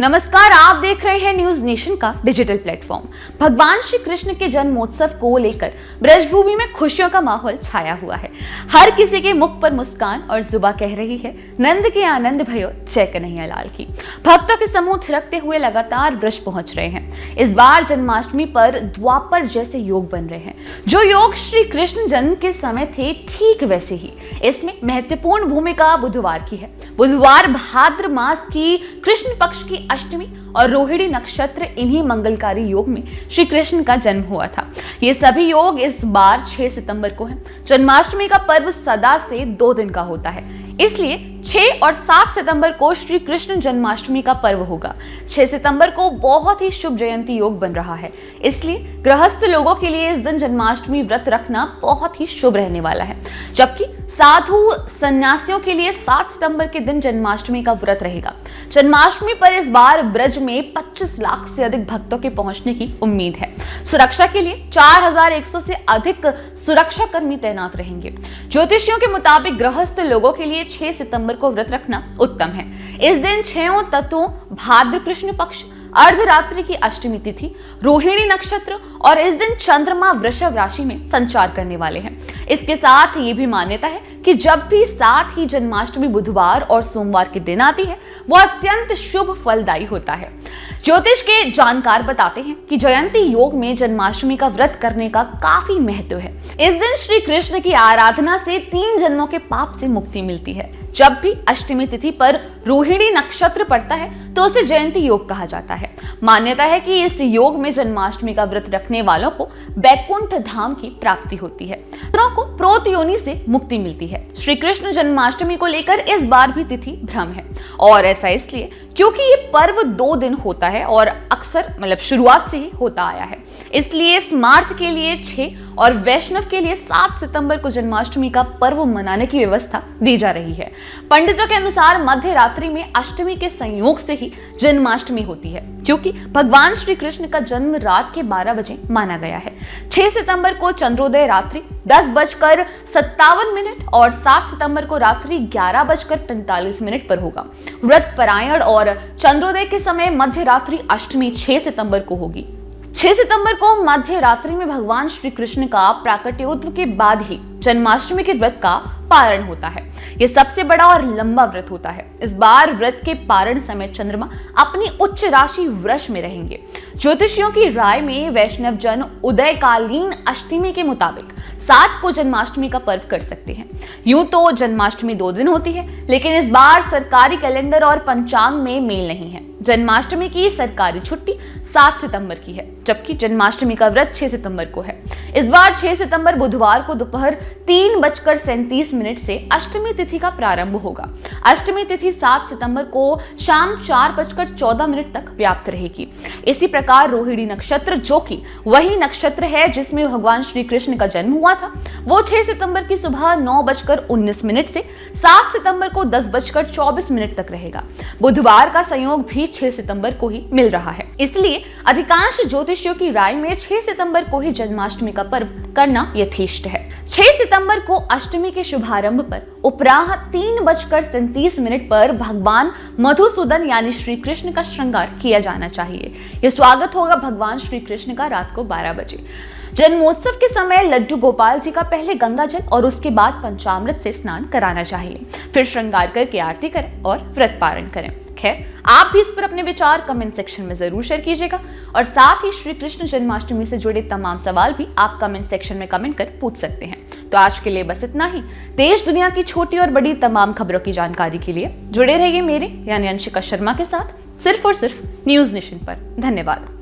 नमस्कार, आप देख रहे हैं न्यूज नेशन का डिजिटल प्लेटफॉर्म। भगवान श्री कृष्ण के जन्मोत्सव को लेकर ब्रजभूमि में खुशियों का माहौल छाया हुआ है। हर किसी के मुख पर मुस्कान और जुबां कह रही है, नंद के आनंद भयो जय कन्हैया लाल की। भक्तों के समूह थिरकते हुए लगातार ब्रज पहुंच रहे हैं। इस बार जन्माष्टमी पर द्वापर जैसे योग बन रहे हैं। जो योग श्री कृष्ण जन्म के समय थे, ठीक वैसे ही इसमें महत्वपूर्ण भूमिका बुधवार की है। बुधवार भाद्र मास की कृष्ण पक्ष की अष्टमी और रोहिणी नक्षत्र, इन्हीं मंगलकारी योग में श्री कृष्ण का जन्म हुआ था। ये सभी योग इस बार 6 सितंबर को है। जन्माष्टमी का पर्व सदा से 2 दिन का होता है, इसलिए 6 और 7 सितंबर को श्री कृष्ण जन्माष्टमी का पर्व होगा। 6 सितंबर को बहुत ही शुभ जयंती योग बन रहा है, इसलिए गृहस्थ लोगों के लिए इस दिन जन्माष्टमी व्रत रखना बहुत ही शुभ रहने वाला है। जबकि साधु सन्यासियों के लिए 7 सितंबर के दिन जन्माष्टमी का व्रत रहेगा। जन्माष्टमी पर इस बार ब्रज में 25 लाख से अधिक भक्तों के पहुंचने की उम्मीद है। सुरक्षा के लिए 4100 से अधिक सुरक्षा कर्मी तैनात रहेंगे। ज्योतिषियों के मुताबिक गृहस्थ लोगों के लिए 6 सितंबर को व्रत रखना उत्तम है। इस दिन 6 तत्वों भाद्र कृष्ण पक्ष, अर्धरात्रि की अष्टमी तिथि, रोहिणी नक्षत्र और इस दिन चंद्रमा वृषभ राशि में संचार करने वाले हैं। इसके साथ ये भी मान्यता है कि जब भी साथ ही जन्माष्टमी बुधवार और सोमवार के दिन आती है, वो अत्यंत शुभ फलदायी होता है। ज्योतिष के जानकार बताते हैं कि जयंती योग में जन्माष्टमी का व्रत करने का काफी महत्व है। इस दिन श्री कृष्ण की आराधना से 3 जन्मों के पाप से मुक्ति मिलती है। जब भी अष्टमी तिथि पर रोहिणी नक्षत्र पड़ता है तो उसे जयंती योग कहा जाता है। मान्यता है कि इस योग में जन्माष्टमी का व्रत रखने वालों को वैकुंठ धाम की प्राप्ति होती है, को प्रोत योनि से मुक्ति मिलती है। श्री कृष्ण जन्माष्टमी को लेकर इस बार भी तिथि भ्रम है, और ऐसा इसलिए क्योंकि ये पर्व 2 दिन होता है और अक्सर शुरुआत से ही होता आया है। इसलिए स्मार्थ के लिए 6 और वैष्णव के लिए 7 सितंबर को जन्माष्टमी का पर्व मनाने की व्यवस्था दी जा रही है। पंडितों के अनुसार मध्य रात्रि में अष्टमी के संयोग से ही जन्माष्टमी होती है, क्योंकि भगवान श्री कृष्ण का जन्म रात के 12 बजे माना गया है। 6 सितंबर को चंद्रोदय रात्रि 10:57 और 7 सितंबर को रात्रि 11:45 पर होगा। व्रत परायण और चंद्रोदय के समय मध्य रात्रि अष्टमी 6 सितंबर को होगी। 6 सितंबर को मध्य रात्रि में भगवान श्री कृष्ण का प्राकट्योत्सव के बाद ही जन्माष्टमी के व्रत का पारण होता है। यह सबसे बड़ा और लंबा व्रत होता है। इस बार व्रत के पारण समय चंद्रमा अपनी उच्च राशि वृष में रहेंगे। ज्योतिषियों की राय में वैष्णव जन उदयकालीन अष्टमी के मुताबिक 7 को जन्माष्टमी का पर्व कर सकते हैं। यूं तो जन्माष्टमी 2 दिन होती है, लेकिन इस बार सरकारी कैलेंडर और पंचांग में मेल नहीं है। जन्माष्टमी की सरकारी छुट्टी 7 सितंबर की है, जबकि जन्माष्टमी का व्रत 6 सितंबर को है। इस बार 6 सितंबर बुधवार को दोपहर 3:37 से अष्टमी तिथि का प्रारंभ होगा। अष्टमी तिथि 7 सितंबर को शाम 4:14 तक व्याप्त रहेगी। इसी प्रकार रोहिणी नक्षत्र, जो कि वही नक्षत्र है जिसमें भगवान श्री कृष्ण का जन्म हुआ था, वो 6 सितंबर की सुबह 9:19 से 7 सितंबर को 10:24 तक रहेगा। बुधवार का संयोग भी 6 सितंबर को ही मिल रहा है, इसलिए अधिकांश ज्योतिषियों की राय में 6 सितंबर को ही जन्माष्टमी का पर्व करना यथेष्ट है। 6 सितंबर को अष्टमी के शुभारंभ पर उपराह 3:37 पर भगवान मधुसूदन यानी श्री कृष्ण का श्रृंगार किया जाना चाहिए। यह स्वागत होगा भगवान श्री कृष्ण का रात को 12 बजे। जन्मोत्सव के समय लड्डू गोपाल जी का पहले गंगा जल और उसके बाद पंचामृत से स्नान कराना चाहिए। फिर श्रृंगार करके आरती करें और व्रत पारण करें। खैर, आप भी इस पर अपने विचार कमेंट सेक्शन में जरूर शेयर कीजिएगा, और साथ ही श्री कृष्ण जन्माष्टमी से जुड़े तमाम सवाल भी आप कमेंट सेक्शन में कमेंट कर पूछ सकते हैं। तो आज के लिए बस इतना ही। देश दुनिया की छोटी और बड़ी तमाम खबरों की जानकारी के लिए जुड़े रहिए मेरे यानी अंशिका शर्मा के साथ, सिर्फ और सिर्फ न्यूज नेशन पर। धन्यवाद।